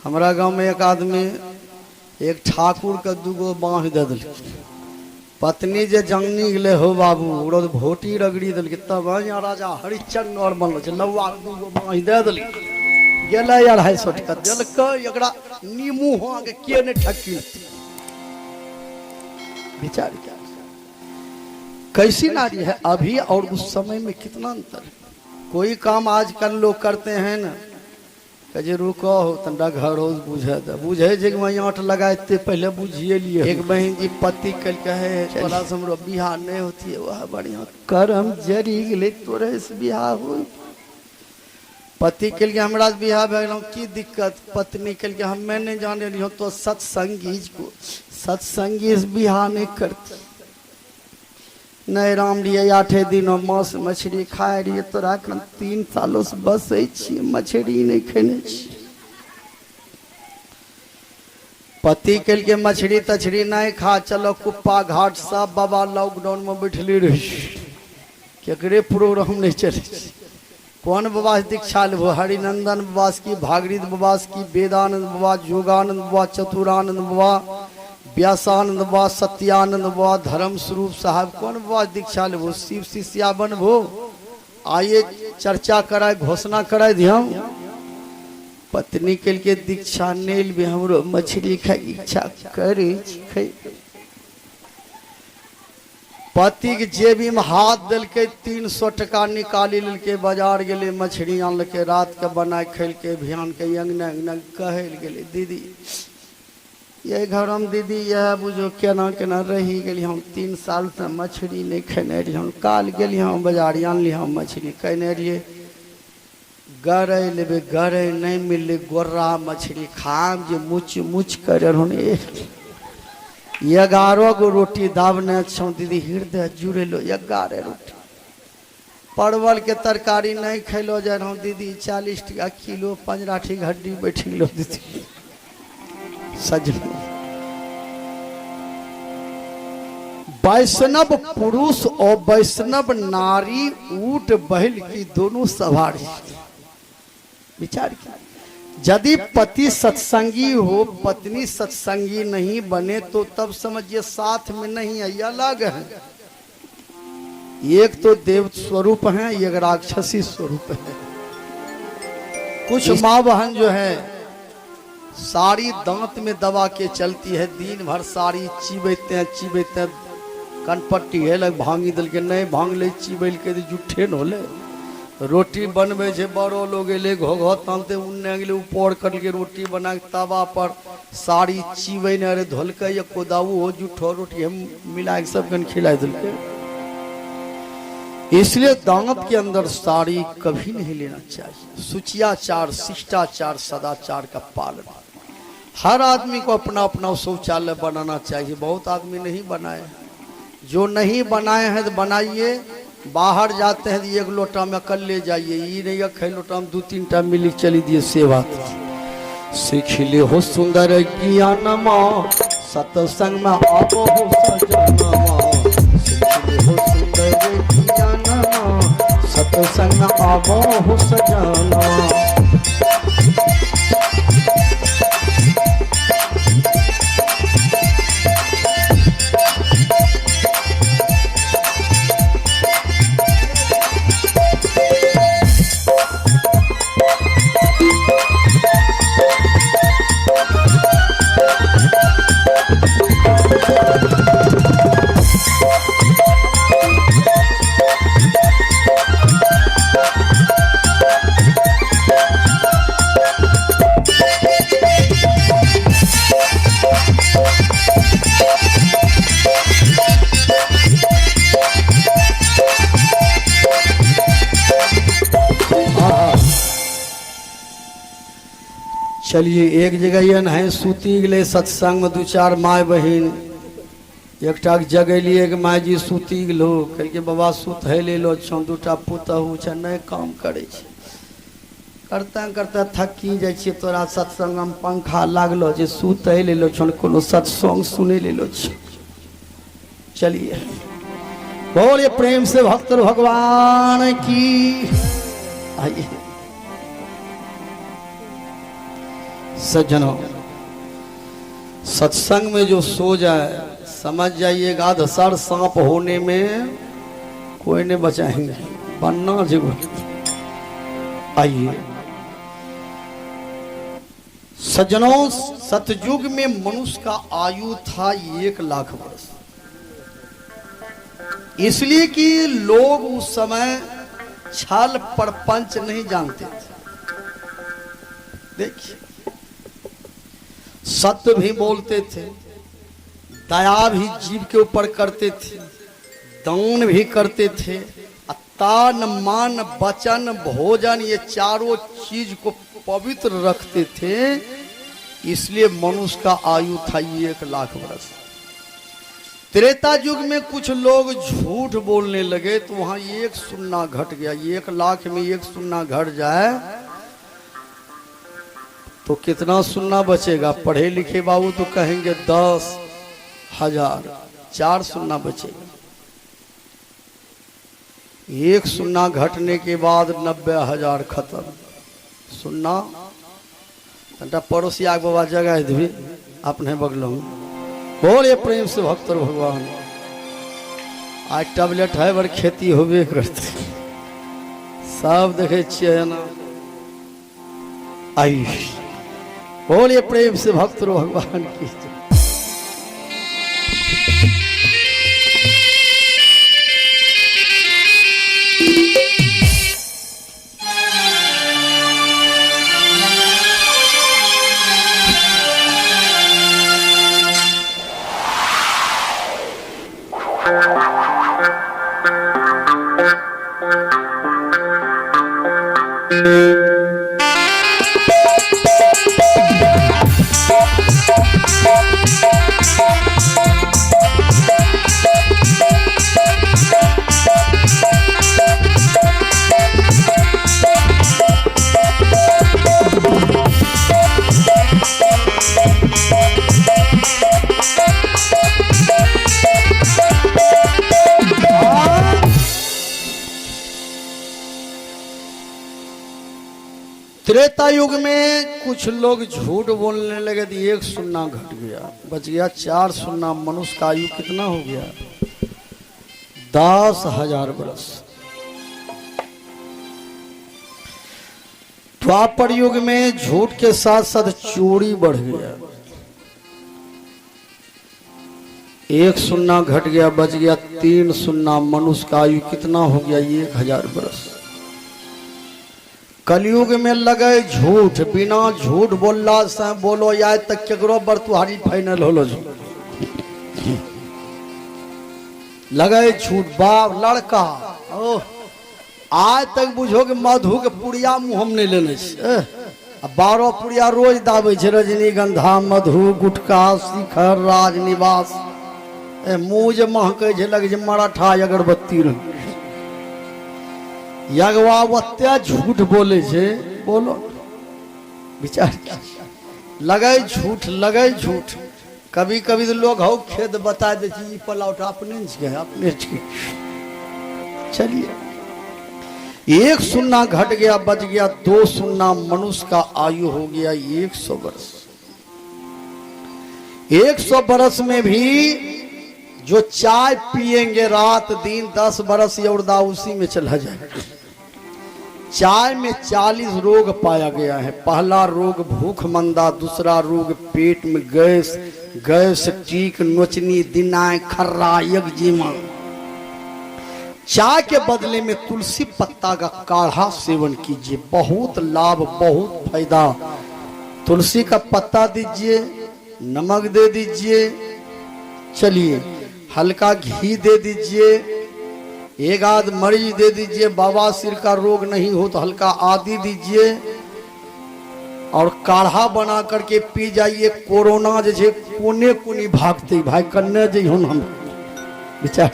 हमारा गांव में एक आदमी एक ठाकुर के दूगो बाँह दे दिल, पत्नी जे जंगनी गले हो बाबू ओकरो भोटी रगड़ी दिल, तब यहाँ राजा हरिश्चंद्र और बनल छै लौआ दूगो बाँह दे दिल गेलै 250 टका दिलकै एकरा नीमू हाँ के नहीं ठकी विचार क्या कैसी नारी है अभी और उस समय में कितना अंतर है। कोई काम आजकल लोग करते हैं ना कहे रुको हो तंडा घर हो बुझे जे आँट लगाते पहले बुझिए लिए। एक बहन जी पति कल कहे बड़ा हमरो बिहार नहीं होती है वह बढ़िया करम जरी गले तोरे से बिहार हो पति कल के हमरा बिहार भे की दिक्कत पत्नी कल के हम मैं नहीं जाने रही हूँ तो सत्संगी को सत्संगी बिहार नहीं करते नहीं राम लिए 8 दिन मांस मछली खाए रही तोरा 3 सालों से बसे मछली नहीं खेने पति कल के मछली तछली नहीं खा चलो कुप्पा घाट सब बाबा लॉकडाउन में बैठले रही केकरे प्रोग्राम नहीं चले कौन बाबा दीक्षा लेबो हरिनंदन बाबा की भागीरथ बाबा की वेदानंद बाबा योगानंद बाबा चतुरानंद बाबा व्यासानंद बाबा सत्यानंद बाबा धर्म स्वरूप साहब कौन बाबा दीक्षा लेबो शिव शिष्या बनबो आइए चर्चा कराए घोषणा कराए ध्यान पत्नी के लिए दीक्षा नेल भी हमरो मछली खाए इच्छा करे पति के जेबी में हाथ दिल के 300 टका निकाली ललके बाजार गेले मछली आनलके रात के बनाए खेल के भियान के अंगना कहे गेले दीदी ये घर हम दीदी यह बुझो केना केना रही गली हम 3 साल से मछली नहीं खेने रही हम काल गेली हम बाजार आनली हम मछली कहने रहिए गरे लेबे गरे नहीं मिले गोर्रा मछली खाम जे मुच मुच करे होने 11 गो रोटी दावने छौ दीदी हृदय जुड़े लो 11 रोटी परवल के तरकारी नहीं खैलो जाए हम दीदी 40 टका किलो 15 हड्डी बैठी लो दीदी सजन वैष्णव पुरुष और वैष्णव नारी ऊट बैल की दोनों सवारी विचार किया यदि पति सत्संगी हो पत्नी सत्संगी नहीं बने तो तब समझिए साथ में नहीं है अलग है एक तो देव स्वरूप है एक राक्षसी स्वरूप है। कुछ माँ बहन जो है सारी दांत में दबा के चलती है दिन भर सारी चिबेते कनपट्टी है लग भांगी दल के नहीं भांग ले चिबैल के जुठे न होले रोटी बनबे छे बड़ो लोग ले घोघो तानते उन्ने गेले ऊपर कर के रोटी बना के तवा पर सारी चिबे ने अरे धोल के या कोदाऊ हो जुठो रोटी हम मिला के सब कन खिला दल के। इसलिए दांत के अंदर साड़ी कभी नहीं लेना चाहिए। शुचियाचार शिष्टाचार सदाचार का पालन हर आदमी को अपना अपना शौचालय बनाना चाहिए। बहुत आदमी नहीं बनाए जो नहीं बनाए हैं तो बनाइए। बाहर जाते हैं तो 1 लोटा में कल ले जाइए ये नहीं खे लोटा में 2-3 मिली चली दिए सेवा सीख ले हो सुंदर ज्ञानमा सत्संग में आवो हो सजनमा सीख ले हो सुंदर ज्ञानमा सत्संग में आवो हो सजनमा। चलिए एक जगह ये नहीं सूती गए सत्संग में 2-4 माय बहन एक जगली एक माय जी सूती गलो कह के बाबा सुत है ले लो छो 2टा पुतहु छ नहीं काम करे करते करते थकी जाए तोरा सत्संग में पंखा लागलो जे सुत है ले लो छो कोनो सत्संग सुने ले लो छ। चलिए बोलिए प्रेम से भक्त भगवान की आइए। सज्जनों, सत्संग में जो सो जाए समझ जाइएगा धसर सांप होने में कोई नहीं बचाएंगे, बनना जरूर। आइए सज्जनों, सतयुग में मनुष्य का आयु था 1,00,000 वर्ष। इसलिए कि लोग उस समय छल प्रपंच नहीं जानते थे। देखिए, सत्य भी बोलते थे, दया भी जीव के ऊपर करते थे, दान भी करते थे, तान मान वचन भोजन ये चारों चीज को पवित्र रखते थे। इसलिए मनुष्य का आयु था 1,00,000 वर्ष। त्रेता युग में कुछ लोग झूठ बोलने लगे तो वहां 1 शून्य घट गया। 1,00,000 में 1 शून्य घट जाए तो कितना शून्य बचेगा? पढ़े लिखे बाबू तो कहेंगे 10,000, 4 शून्य बचेगा। 1 शून्य घटने के बाद 90,000 खत्म। शून्य तंटा पड़ोसी आग बाबा जगह भी अपने बगलों में बोले प्रेम से भक्त भगवान। आज टैबलेट है बड़ खेती होबे करते सब देखे छिए ना। आई बोले प्रेम से भक्त भगवान की। त्रेता युग में कुछ लोग झूठ बोलने लगे तो 1 शून्य घट गया, बच गया 4 शून्य। मनुष्य का आयु कितना हो गया? 10,000 वर्ष। द्वापर युग में झूठ के साथ साथ चोरी बढ़ गया। 1 शून्य घट गया, बच गया 3 शून्य। मनुष्य का आयु कितना हो गया? 1,000 वर्ष। कलयुग में लगे झूठ, बिना झूठ बोलला से बोलो या तक केकरो बर तुहारी फाइनल होलो लगे झूठ। बाप लड़का ओ आज तक बुझो कि मधु के पुड़िया मुँह हम नहीं लेने 12 पुड़िया रोज दाबे छे, रजनीगंधा मधु गुटखा शिखर राजनिवास। मुँह जे महके छे लगे मराठा अगरबत्ती रंग। यज्ञवावत्या झूठ बोले छे, बोलो विचार लगे झूठ, लगे झूठ। कभी कभी तो लोग हो खेद बता दे पलाउट अपने अपने। चलिए 1 शून्य घट गया, बच गया 2 शून्य। मनुष्य का आयु हो गया 100 वर्ष। 100 वर्ष में भी जो चाय पिएंगे रात दिन 10 वर्ष यौरदा उसी में चला जाएगा। चाय में 40 रोग पाया गया है। पहला रोग भूख मंदा, दूसरा रोग पेट में गैस, गैस्ट्रिक, नोचनी, दिनाय, खर्रा, एक्जिमा। चाय के बदले में तुलसी पत्ता का काढ़ा सेवन कीजिए, बहुत लाभ, बहुत फायदा। तुलसी का पत्ता दीजिए, नमक दे दीजिए, चलिए हल्का घी दे दीजिए, 1 आध मरीज दे दीजिए। बवासीर का रोग नहीं हो तो हल्का आदि दीजिए और काढ़ा बना करके पी जाइए। कोरोना जैसे कोने कोने भागते भाई कन्ने जी हम विचार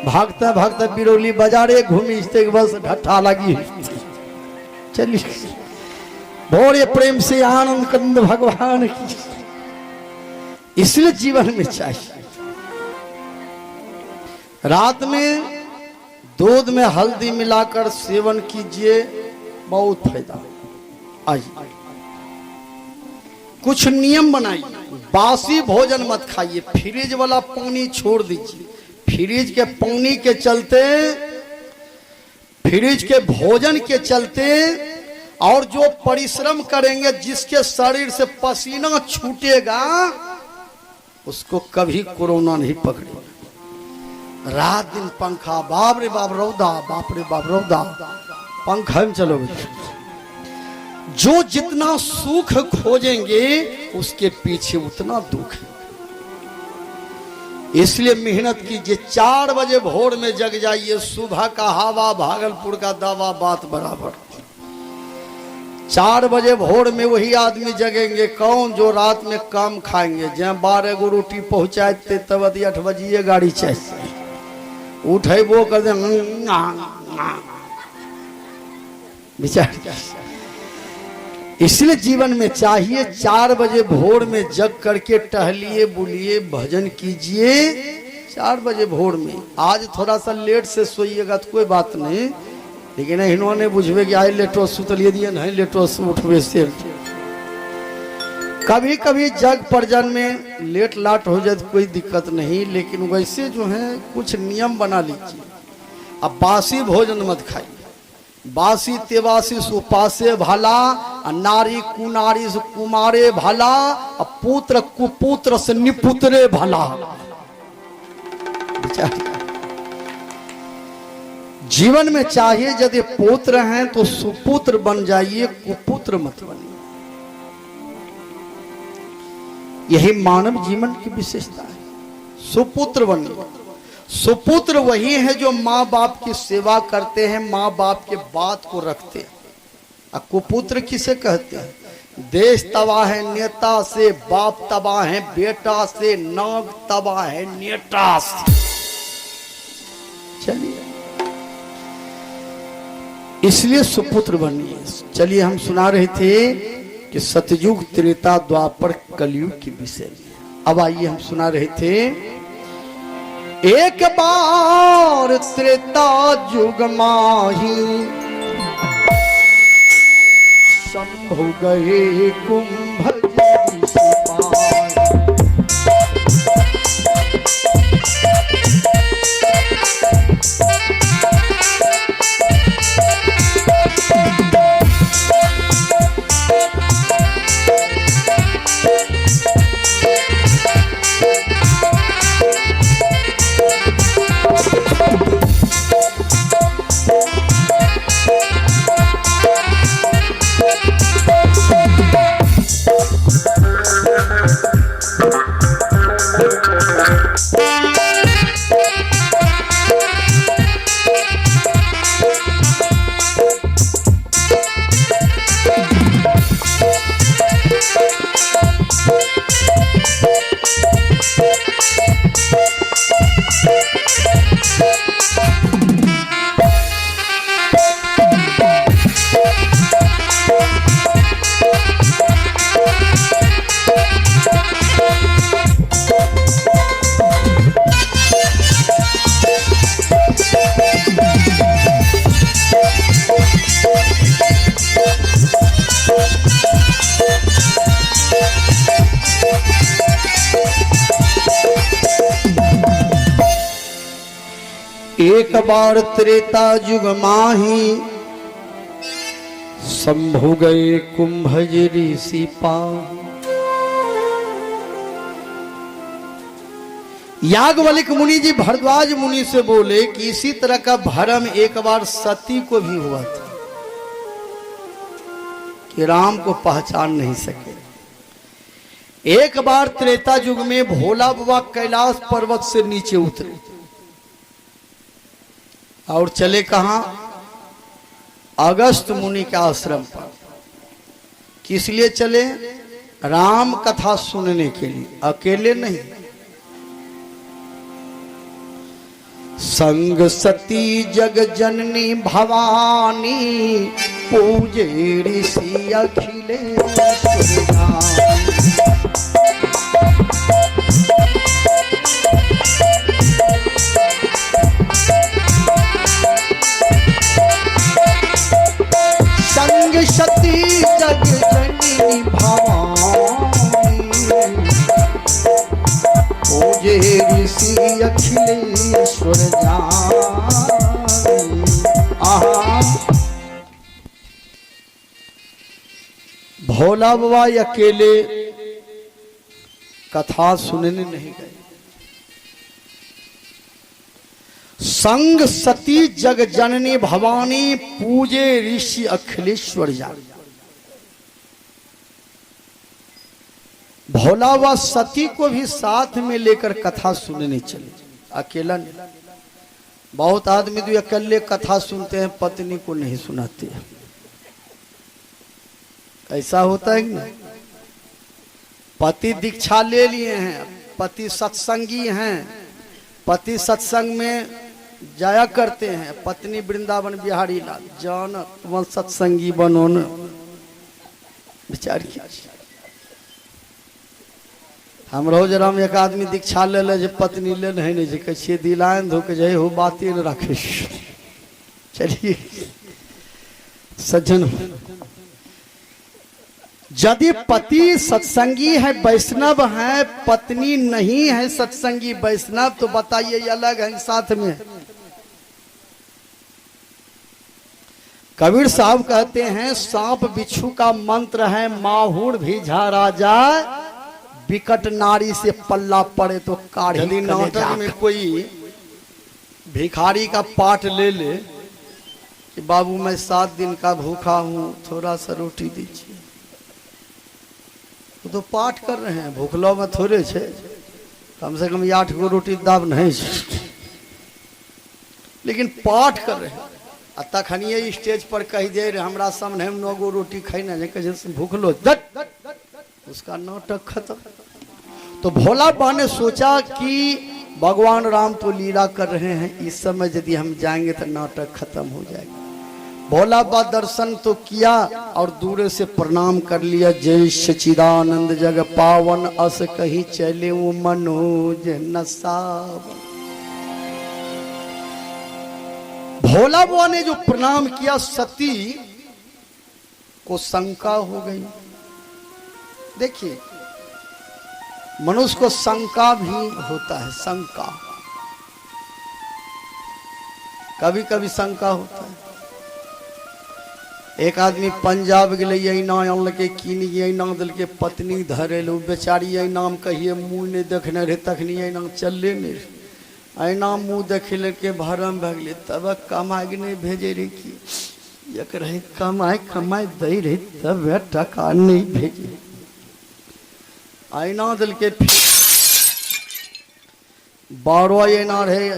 भागते भागते बिरौली बाजारे घूमी बस ढट्ठा लगी। चलिए भोरे प्रेम से आनंद कंद भगवान की। इसलिए जीवन में चाहिए रात में दूध में हल्दी मिलाकर सेवन कीजिए, बहुत फायदा। आइए कुछ नियम बनाइए, बासी भोजन मत खाइए, फ्रिज वाला पानी छोड़ दीजिए। फ्रिज के पानी के चलते, फ्रिज के भोजन के चलते, और जो परिश्रम करेंगे, जिसके शरीर से पसीना छूटेगा, उसको कभी कोरोना नहीं पकड़ेगा। रात दिन पंखा, बाप रे बाप रौदा, बाप रे बाप रौदा, पंखा में चलोगे। जो जितना सुख खोजेंगे उसके पीछे उतना दुख है। इसलिए मेहनत कीजिए, 4 बजे भोर में जग जाइए। सुबह का हवा, भागलपुर का दवा, बात बराबर। 4 बजे भोर में वही आदमी जगेंगे कौन, जो रात में काम खाएंगे। जहाँ 12 गो रोटी पहुंचाते तब 8 बजे गाड़ी चाहिए, उठे वो कर दे विचार। इसलिए जीवन में चाहिए 4 बजे भोर में जग करके टहलिए, बुलिए, भजन कीजिए 4 बजे भोर में। आज थोड़ा सा लेट से सोइएगा तो कोई बात नहीं, लेकिन इन्होंने बुझवे कि आज लेटो सुतलिए दिए नहीं, लेटो उठवे से। कभी कभी जग परजन में लेट लाट हो जाए तो कोई दिक्कत नहीं, लेकिन वैसे जो है कुछ नियम बना लीजिए। अब बासी भोजन मत खाइए। बासी तेवासी सुपासे भला, नारी कुनारी से कुमारे भला, पुत्र कुपुत्र से निपुत्रे भला। जीवन में चाहिए यदि पुत्र हैं तो सुपुत्र बन जाइए, कुपुत्र मत बनिए। यही मानव जीवन की विशेषता है, सुपुत्र बनिए। सुपुत्र वही है जो माँ बाप की सेवा करते हैं, माँ बाप के बात को रखते हैं। कुपुत्र किसे कहते हैं? देश तबाह है नेता से, बाप तबाह है बेटा से, नाग तबाह है नेता से। चलिए, इसलिए सुपुत्र बनिए। चलिए, हम सुना रहे थे कि सतयुग, त्रेता, द्वापर, कलयुग के विषय में। अब आइए हम सुना रहे थे, एक बार त्रेता युग माही शंभु गए कुंभ एक बार त्रेता युग माही शंभु गए कुंभज ऋषि पाहि। याज्ञवल्क्य मुनि जी भरद्वाज मुनि से बोले कि इसी तरह का भरम एक बार सती को भी हुआ था कि राम को पहचान नहीं सके। एक बार त्रेता युग में भोला बाबा कैलाश पर्वत से नीचे उतरे और चले कहां? अगस्त मुनि के आश्रम पर। किस लिए चले? राम कथा सुनने के लिए, अकेले नहीं। संग सती जग जननी भवानी, पूजे ऋषि अखिलेश्वर। संग सती जग जननी भवानी, अखिलेश्वर जानी। आहा भोला बाबा अकेले कथा सुनने नहीं गए, संग सती जग जननी भवानी पूजे ऋषि अखिलेश्वर जानी। भोला व सती को भी साथ में लेकर कथा सुनने चले, अकेला नहीं। बहुत आदमी तो अकेले कथा सुनते हैं, पत्नी को नहीं सुनाते हैं। ऐसा होता है कि नहीं? पति दीक्षा ले लिए हैं, पति सत्संगी हैं, पति सत्संग में जाया करते हैं, पत्नी वृंदावन बिहारी लाल जान तुम सत्संगी बनो न। विचार कीजिए, हम रोज राम एक आदमी दीक्षा ले ले, पत्नी ले नहीं जे कैसे दिलायन धो के जय हो बातें न रखे। चलिए सज्जन, यदि पति सत्संगी है वैष्णव है, पत्नी नहीं है सत्संगी वैष्णव, तो बताइए ये अलग है साथ में। कबीर साहब कहते हैं सांप बिच्छू का मंत्र है, माहूर भी झाड़ा जाए, विकट नारी से पल्ला पड़े तो काढ़ी। यदि नाटक में कोई भिखारी का पाठ ले ले कि बाबू मैं 7 दिन का भूखा हूं, थोड़ा सा रोटी दीजिए, तो पाठ कर रहे हैं, भूखलो में थोड़े छे, कम से कम 8 गो रोटी दाब नहीं छे, लेकिन पाठ कर रहे हैं। तखनिए स्टेज पर कह दे रहे हमरा सामने हम 9 गो रोटी खाई ना, भूखलो उसका नाटक खत्म। तो भोला बाबा ने सोचा कि भगवान राम तो लीला कर रहे हैं, इस समय यदि हम जाएंगे तो नाटक खत्म हो जाएगा। भोला बाबा दर्शन तो किया और दूर से प्रणाम कर लिया। जय सच्चिदानंद जग पावन अस कहीं चले वो मनोज नसावन। भोला बाबा ने जो प्रणाम किया, सती को शंका हो गई। देखिए मनुष्य को शंका भी होता है, शंका कभी कभी शंका होता है। एक आदमी पंजाब गए, अना के कीन अना दिल के पत्नी धरे लो, बेचारी अनाम कहिए मुँह नहीं देखने रहे, तखनी अना चले नहीं रहे, अना मुँह देखे के भरम भ गए, तब कमाई नहीं भेजे रे की एक रहे, कमाई कमाई दे रहे तब टका नहीं भेजे। आईना दिल के 12 अना रहे,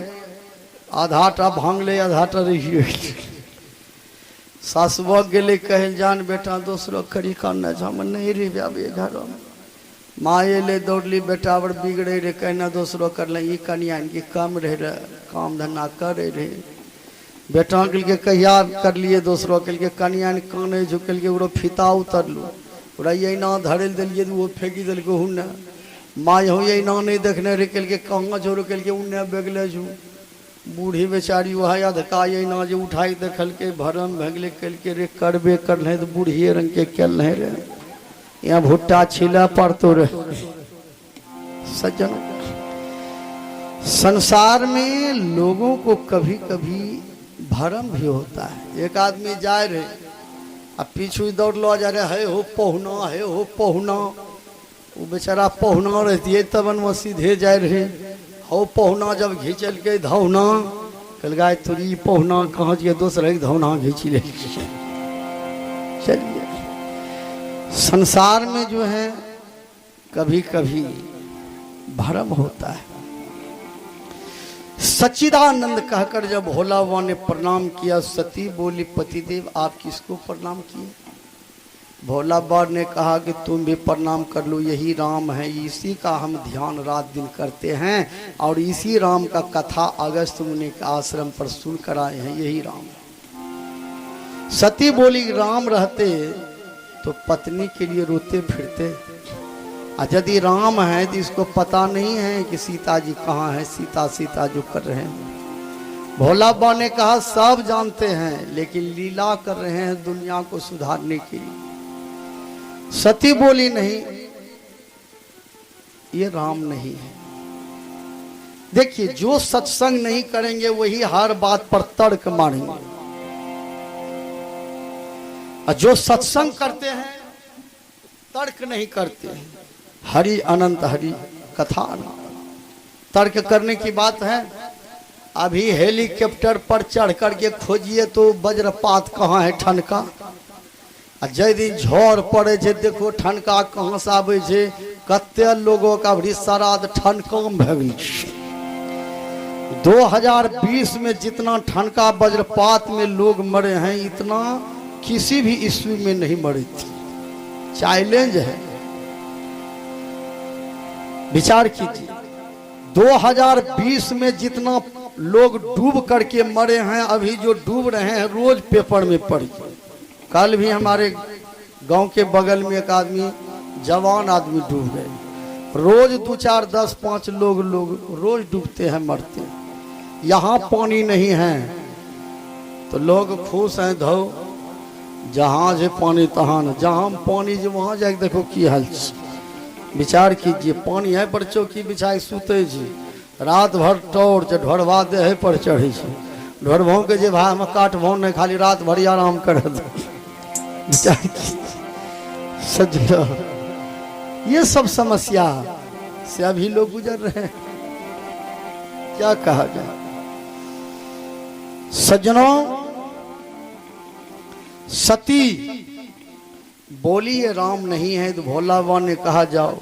आधा टा भांगले आधा टा रही। सासुआ गेले कहे जान बेटा दूसरो खरी खाना हम नहीं रहे घर में। माँ ले दौड़ली बेटा बड़ बिगड़े रहे, कहना दूसरो कर ले, कनिया इनकी कम रहे काम धंधा करे रहे। बेटा कल के कहिया कर लिए, दूसरो कल के कनिया काने झुकल के उड़ो फीता उतरलू, ना धड़ेल दिलिए वो फेंकी दिल के हुन्ने। माँ हो ना नहीं देखने रे कल के कहाँ जोड़ कल के उन्ने बेगले झू। बूढ़ी बेचारी वह अधका ना जो उठाई देखल के भरम भगले कल के रे करबे कर ले, तो बूढ़िए रंग के कल नहीं रहे, यहाँ भुट्टा छिला पड़तो रहे। सज्जनों, संसार में लोगों को कभी कभी भरम भी होता है। एक आदमी जाए रहे, अब पीछू दौड़ लो जा रहे, है हो पहुना, है हो पहुना। वो बेचारा पहुना रहती है तबन वो सीधे जाए रहे, हो पहुना जब घींचल के धौना, कल गाय थोड़ी पहुना कहाँ जे दोसर धौना घींची ले। चलिए संसार में जो है कभी कभी भरम होता है। सच्चिदानंद कहकर जब भोला बाबा ने प्रणाम किया, सती बोली पतिदेव आप किसको प्रणाम किए? भोला बाबा ने कहा कि तुम भी प्रणाम कर लो, यही राम है, इसी का हम ध्यान रात दिन करते हैं और इसी राम का कथा अगस्त मुनि के आश्रम पर सुन कर आए हैं, यही राम। सती बोली राम रहते तो पत्नी के लिए रोते फिरते, यदि राम है तो इसको पता नहीं है कि सीता जी कहाँ है, सीता सीता जो कर रहे हैं। भोला बाबा ने कहा सब जानते हैं लेकिन लीला कर रहे हैं दुनिया को सुधारने के लिए। सती बोली नहीं, ये राम नहीं है, देखिए, जो सत्संग नहीं करेंगे वही हर बात पर तर्क मारेंगे, और जो सत्संग करते हैं तर्क नहीं करते हैं। हरि अनंत हरि कथा तर्क करने की बात है। अभी हेलीकॉप्टर पर चढ़ करके खोजिए तो वज्रपात कहाँ है, ठनका। यदि झड़ पड़े छे, देखो ठनका कहाँ से आवे छे। कते लोगों का भी श्राद्ध ठनका में भइल छे। 2020 में जितना ठनका वज्रपात में लोग मरे हैं, इतना किसी भी ईस्वी में नहीं मरे थे। चैलेंज है, विचार कीजिए। 2020 में जितना लोग डूब करके मरे हैं, अभी जो डूब रहे हैं रोज पेपर में पढ़। कल भी हमारे गांव के बगल में एक आदमी, जवान आदमी डूब गए। रोज 2 4 10 5 लोग रोज डूबते हैं, मरते हैं। यहाँ पानी नहीं है तो लोग खुश हैं, धो जहाँ जे पानी तहाँ न, जहाँ पानी जे वहाँ जाके देखो की हाल छै। विचार कीजिए, पानी है पर चौकी बिछाए सुते छी, रात भर टॉर्च ढोरवा दे है पर चढ़े छी। ढोरभाव के जे भाई में काट भाव नहीं, खाली रात भर आराम कर। विचार सजना, ये सब समस्या से अभी लोग गुजर रहे हैं। क्या कहा जाए सज्जनों। सती बोली ये राम नहीं है तो भोला बाबा ने कहा जाओ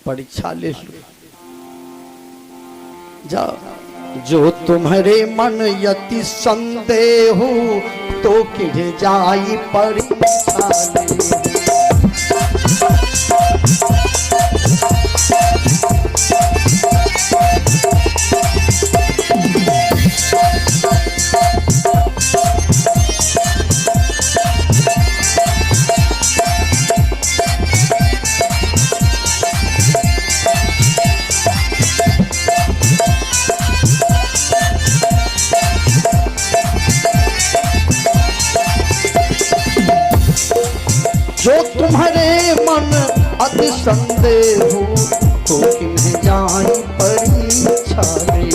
परीक्षा ले लो, जाओ। जो तुम्हारे मन यति संदेह हो तो किढ़ जाई परीक्षा ले। जो तुम्हारे मन अति संदेह हो तो किन्हें जाई परीक्षा ले।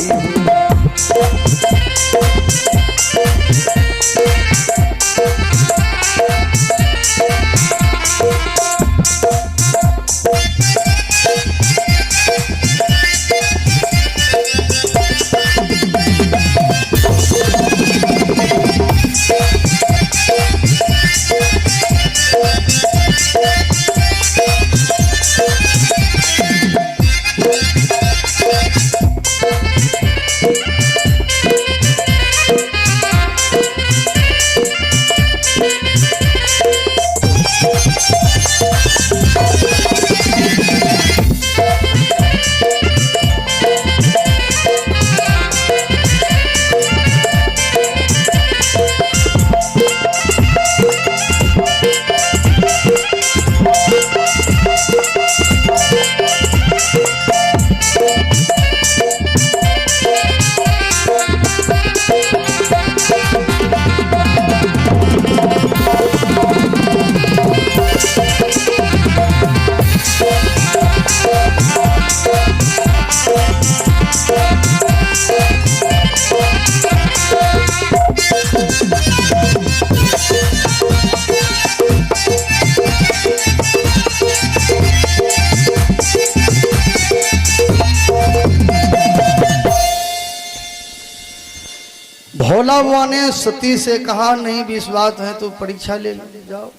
भोला बाबा ने सती से कहा नहीं विश्वास है तो परीक्षा ले जाओ,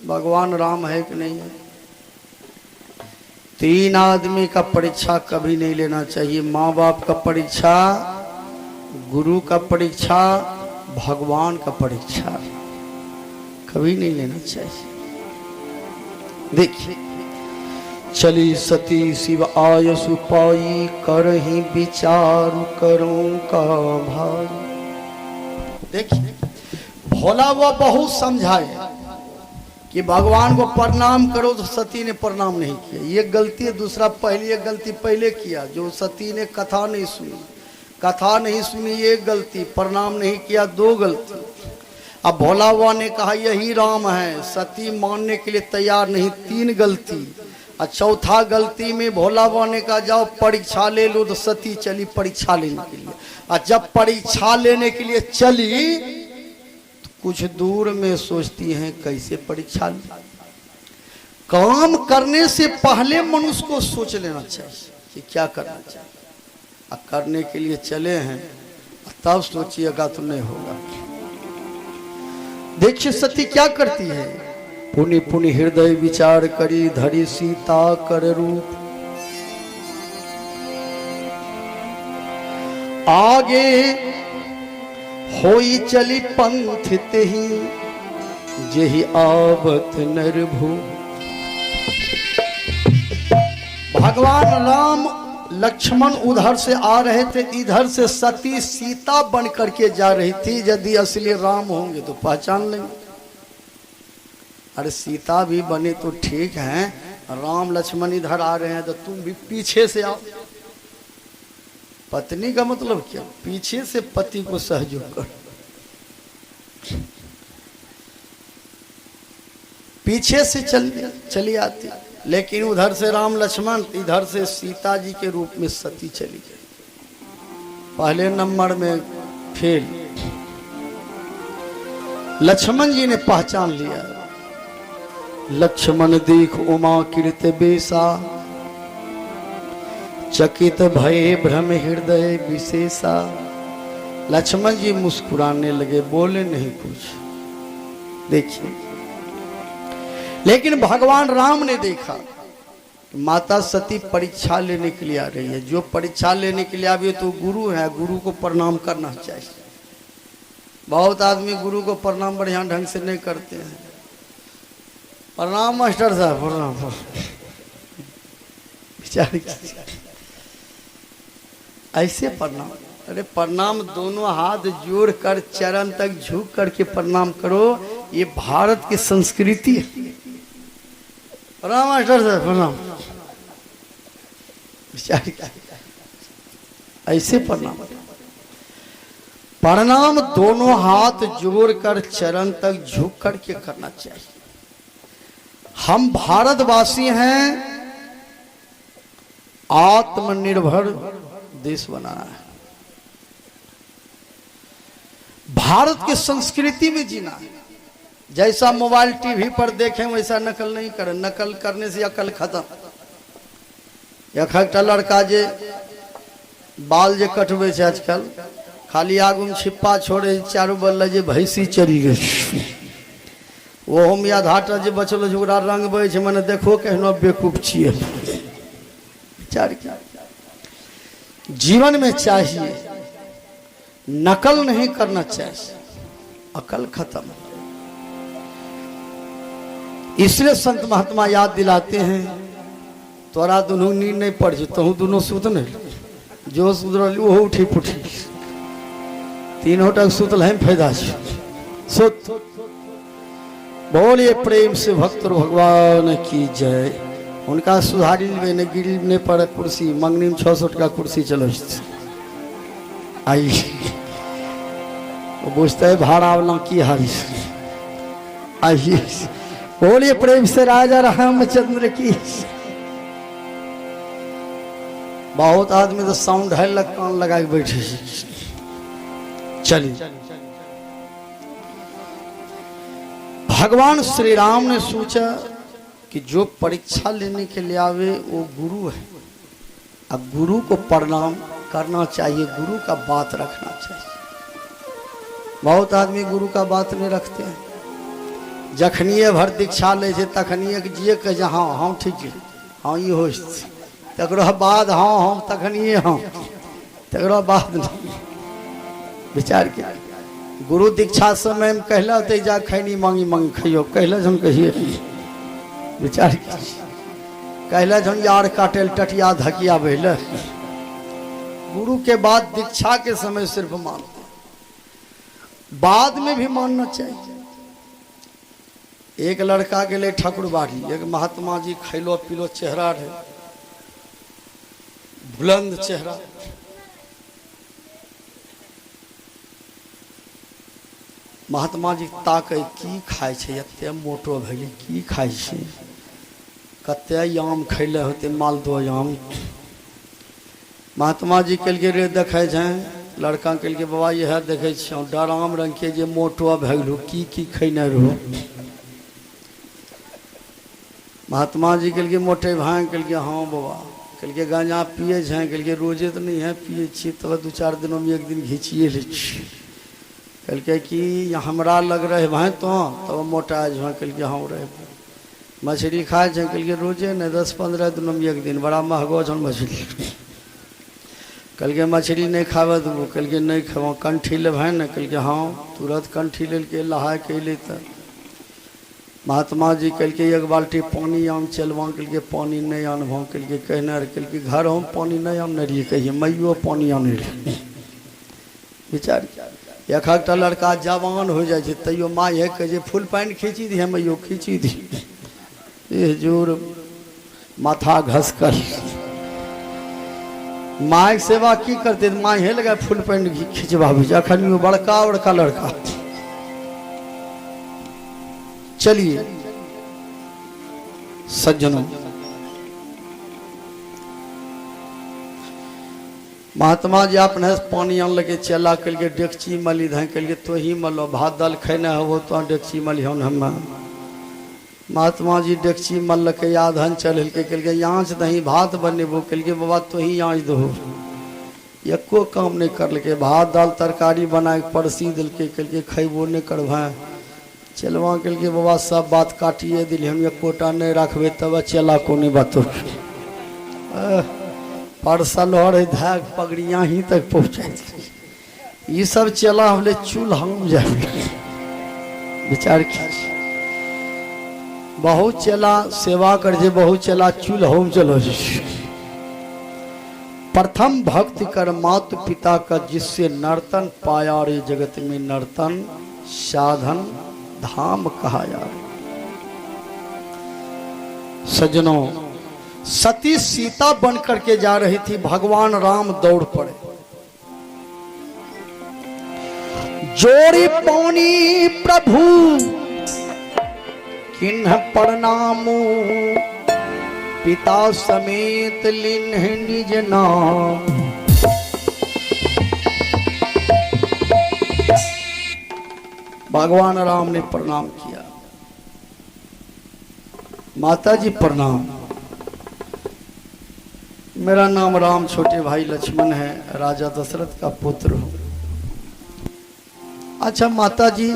भगवान राम है कि नहीं है। 3 आदमी का परीक्षा कभी नहीं लेना चाहिए। माँ बाप का परीक्षा, गुरु का परीक्षा, भगवान का परीक्षा कभी नहीं लेना चाहिए। देखिए, चली सती शिव आयसु पाई, करही विचार करूं का भाई। देखिए, भोला वो बहुत समझाए कि भगवान को प्रणाम करो, तो सती ने प्रणाम नहीं किया। ये गलती है। दूसरा, पहली एक गलती पहले किया, जो सती ने कथा नहीं सुनी, ये गलती। प्रणाम नहीं किया, 2 गलती। अब भोला बाबा ने कहा यही राम है, सती मानने के लिए तैयार नहीं, 3 गलती। और चौथा गलती में भोला बाबा का जाओ परीक्षा ले लो, तो सती चली परीक्षा लेने के लिए। और जब परीक्षा लेने के लिए चली तो कुछ दूर में सोचती हैं कैसे परीक्षा ले। काम करने से पहले मनुष्य को सोच लेना चाहिए कि क्या करना चाहिए। और करने के लिए चले हैं तब सोचिएगा तो नहीं होगा। देखिए सती क्या करती है, पुनि पुनि हृदय विचार करी धरी सीता कर रूप। आगे होई चली पंथ तेहि जेहि आवत नरभू। भगवान राम लक्ष्मण उधर से आ रहे थे, इधर से सती सीता बन करके जा रही थी। यदि असली राम होंगे तो पहचान लेंगे। अरे सीता भी बने तो ठीक है, राम लक्ष्मण इधर आ रहे हैं तो तुम भी पीछे से आओ। पत्नी का मतलब क्या, पीछे से पति को सहयोग कर। पीछे से चली आती, लेकिन उधर से राम लक्ष्मण, इधर से सीता जी के रूप में सती चली गई। पहले नंबर में फेल। लक्ष्मण जी ने पहचान लिया। लक्ष्मण देख उमा कीर्त बेसा चकित भय भ्रम हृदय विशेषा। लक्ष्मण जी मुस्कुराने लगे, बोले नहीं कुछ। देखिए, लेकिन भगवान राम ने देखा माता सती परीक्षा लेने के लिए आ रही है। जो परीक्षा लेने के लिए आवे तो गुरु है, गुरु को प्रणाम करना चाहिए। बहुत आदमी गुरु को प्रणाम बढ़िया ढंग से नहीं करते हैं। प्रणाम मास्टर साहब, प्रणाम। ऐसे प्रणाम, अरे प्रणाम दोनों हाथ जोड़ कर चरण तक झुक करके प्रणाम करो। ये भारत की संस्कृति है। प्रणाम मास्टर साहब, प्रणाम। ऐसे प्रणाम, प्रणाम दोनों हाथ जोड़कर चरण तक झुक करके करना चाहिए। हम भारतवासी हैं, आत्मनिर्भर देश बनाना है, भारत की संस्कृति में जीना है। जैसा मोबाइल टीवी पर देखें वैसा नकल नहीं करें। नकल करने से अकल खत्म। एक लड़का जे बाल जे कटबे छै आजकल, खाली आगू में छिप्पा छोड़े, चारू बल्ला जे भैंसी चली गई, वो हम या घाटा जे बचल ओकरा रंग बे छै। मने देखो केहनो बेवकूफ छिए। विचार क्या जीवन में चाहिए, नकल नहीं करना चाहिए, अकल खत्म। इसलिए संत महात्मा याद दिलाते हैं, तोरा दोनों नींद नहीं पड़ तो दोनों सुत नहीं, जो सुधरल वो उठी पुठी, तीनों तक सुतल है फायदा सुत। बोलिए प्रेम से भक्त भगवान की जय। उनका सुधारी ने गिरने पर कुर्सी मंगनी में 600 का कुर्सी चलो आई, वो पूछता है भाड़ा वाला की हारी। आइए बोलिए प्रेम से राजा रामचंद्र की। बहुत आदमी तो साउंड है कान लगा के बैठे। चलिए, भगवान श्री राम ने सोचा कि जो परीक्षा लेने के लिए आवे वो गुरु है। अब गुरु को प्रणाम करना चाहिए, गुरु का बात रखना चाहिए। बहुत आदमी गुरु का बात नहीं रखते हैं। जखनिए भर दीक्षा ले तखनिए जिए के हाँ हाँ ठीक है, हाँ ये हो तकरो बाद हाँ हाँ तखनिए हाँ, तकरो बाद नहीं। विचार किया गुरु दीक्षा समय में कहला तो जा खैनी मांगी मांगी खइयो, कहला हम कहिए। विचार कहला हम यार काटेल टटिया धकिया बहल। गुरु के बाद दीक्षा के समय सिर्फ मानते, बाद में भी मानना चाहिए। एक लड़का के लिए ठाकुरबाड़ी, एक महात्मा जी खैलो पीलो चेहरा रहे, बुलंद चेहरा। महात्मा जी ताकै की खाय छै, एते मोटो भेली की खाय छै। कते आम खैले होते मालदह आम। महात्मा जी कल के रे देखे लड़का कल के बाबा यह देखे डराम रंग के जे मोटो भए गेलू की खैने रहो। महात्मा जी कल के मोटे भाई कल के हाँ बाबा कल के गांजा पिए कल के रोजे तो नहीं है पिए छी तब 2-4 दिनों में एक दिन घींचिए ले कल के कि हमरा लग रहे भाई तो तब मोटा आज भाई कल के हाँ रहे। मछली खाए कल के रोजे नहीं 10-15 दिनों में एक दिन बड़ा महंगा छन मछली। कल के मछली नहीं खावे देबो कल के नहीं खावा कंठी ले भाई न कल के हाँ तुरंत कंठी ले के लहा के ले त महात्मा जी कल के एक बाल्टी पानी आम चलवा कल के पानी नहीं आनबो कल के कहने कल के घर हम पानी नहीं आने रही कहिए मैयो पानी आने रही विचार। एक लड़का जवान हो जाए तैयो माँ है कहे फुल पैंट खींची दी है मैयो खींची दी ये जोर माथा घस कर माँ सेवा की करते माँ हे लगा फुल पैंट खिंचवा भी अखन बड़का बड़का लड़का। चलिए सज्जनों महात्मा जी अपने पानी आन लगे चला कल के डेगची मली धै कल के तो ही मलो भात दाल खेने हो तो डेगची मलियन हम। महात्मा जी डेगची मल के आधन चल के कल के आँच दही भात बनेबो कल के बाबा तो ही आँच दो एको काम नहीं कर के भात दाल तरकारी बना के परसी दिल के कल के खैबो नहीं करवा चलवा कल के बाबा सब बात काटिए दिल हम एकोटा नहीं रखबे तब चला को नहीं बात परसल और धाग पगड़िया ही तक पहुँचाए ये सब चला हमले चूल्हा हम जाए विचार कीजिए। बहुत चला सेवा कर जे बहुत चला चूल्हा चलो प्रथम भक्ति कर मातु पिता का जिससे नर्तन पाया रे जगत में नर्तन साधन धाम कहा यार। सज्जनों सती सीता बन करके जा रही थी भगवान राम दौड़ पड़े जोड़ी पौनी प्रभु किन्ह प्रणामो पिता समेत लिन्ह निज नाम। भगवान राम ने प्रणाम किया माता जी प्रणाम मेरा नाम राम छोटे भाई लक्ष्मण है राजा दशरथ का पुत्र हूं। अच्छा माता जी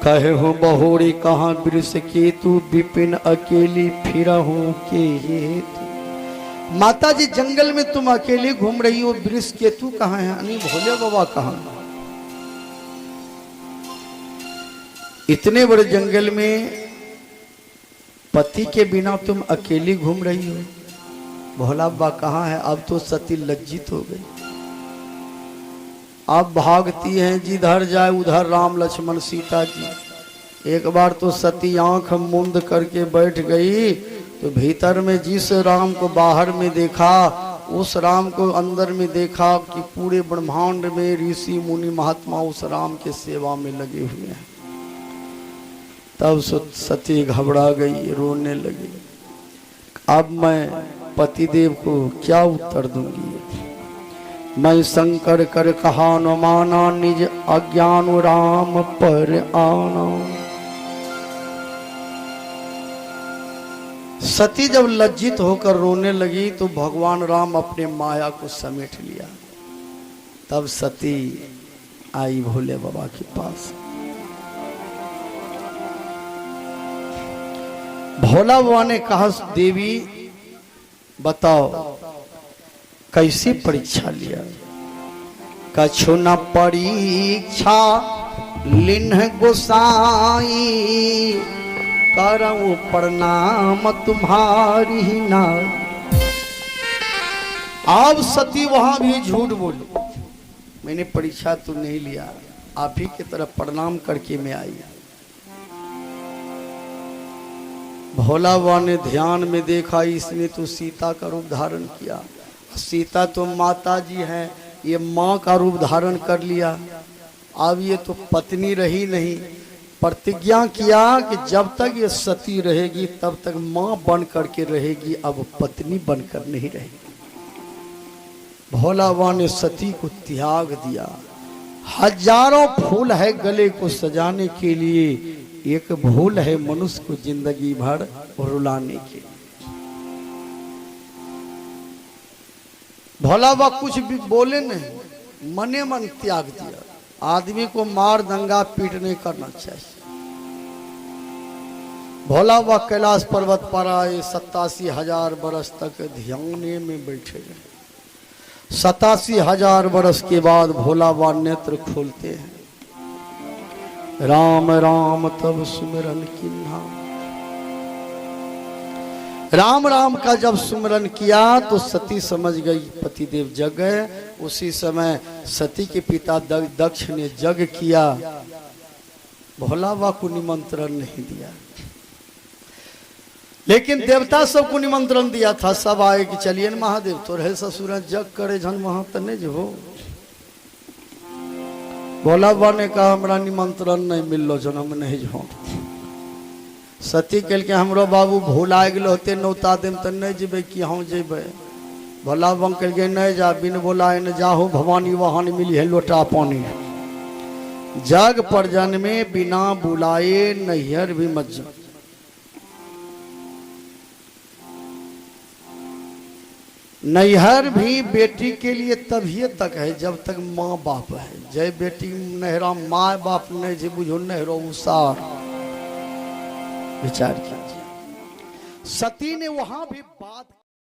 कहे हो बहोरी कहाँ वृष केतु विपिन अकेली फिरा हूँ के हेतु। माता जी जंगल में तुम अकेली घूम रही हो वृष केतु कहाँ है अनी भोले बाबा कहाँ। इतने बड़े जंगल में पति के बिना तुम अकेली घूम रही हो भोला बाबा कहाँ है। अब तो सती लज्जित हो गई अब भागती हैं जिधर जाए उधर राम लक्ष्मण सीता जी। एक बार तो सती आंख मूंद करके बैठ गई तो भीतर में जिस राम को बाहर में देखा उस राम को अंदर में देखा कि पूरे ब्रह्मांड में ऋषि मुनि महात्मा उस राम के सेवा में लगे हुए हैं। तब सती घबरा गई रोने लगी अब मैं पतिदेव को क्या उत्तर दूंगी। मैं शंकर कर कहा न माना निज अज्ञान राम पर आना। सती जब लज्जित होकर रोने लगी तो भगवान राम अपने माया को समेट लिया। तब सती आई भोले बाबा के पास। भोला बाबा ने कहा देवी बताओ कैसी परीक्षा लिया। कछु न परीक्षा लिन्ह गोसाई करऊं प्रणाम तुम्हारी ही ना। अब सती वहां भी झूठ बोली मैंने परीक्षा तो नहीं लिया आप ही की तरफ प्रणाम करके मैं आई। भोला बाबा ने ध्यान में देखा इसने तो सीता का रूप धारण किया। सीता तो माता जी हैं ये माँ का रूप धारण कर लिया। अब ये तो पत्नी रही नहीं प्रतिज्ञा किया कि जब तक ये सती रहेगी तब तक मां बन करके रहेगी, अब पत्नी बनकर नहीं रहेगी। भोला बाबा ने सती को त्याग दिया। हजारों फूल है गले को सजाने के लिए, एक भूल है मनुष्य को जिंदगी भर रुलाने के लिए। भोला बाबा कुछ भी बोले नहीं, मने मन त्याग दिया। आदमी को मार दंगा पीट नहीं करना चाहिए। भोला बाबा कैलाश पर्वत पर आए, 87,000 बरस तक ध्यान में बैठे रहे। 87,000 बरस के बाद भोला बाबा नेत्र खोलते हैं। राम राम तब सुमिरन किन्हा। राम राम का जब सुमिरन किया तो सती समझ गई पतिदेव जग गए। उसी समय सती के पिता दक्ष ने जग किया, भोला बाबा को निमंत्रण नहीं दिया, लेकिन देवता सबको निमंत्रण दिया था। सब आए कि चलिए न महादेव तो रहे ससुर जग करे झन वहां तने जो हो। भोला बाबा ने कहा हमरा निमंत्रण नहीं मिललो जन्म नहीं जो। सती कल के हमरो बाबू भूला गेलो होते नौता देम त नहीं जेबे कि हम जेबे। भोला बाबा कल के नहीं जा, बिन बोलाए न जाहो भवानी वहां मिली है लोटा पानी। जग पर जन्मे बिना बुलाए नैहर भी मत जा। नैहर भी बेटी के लिए तभी तक है जब तक माँ बाप है। जय बेटी नहरा माँ बाप नहीं जे बुझो नहरो उसार। विचार कीजिए, सती ने वहां भी बात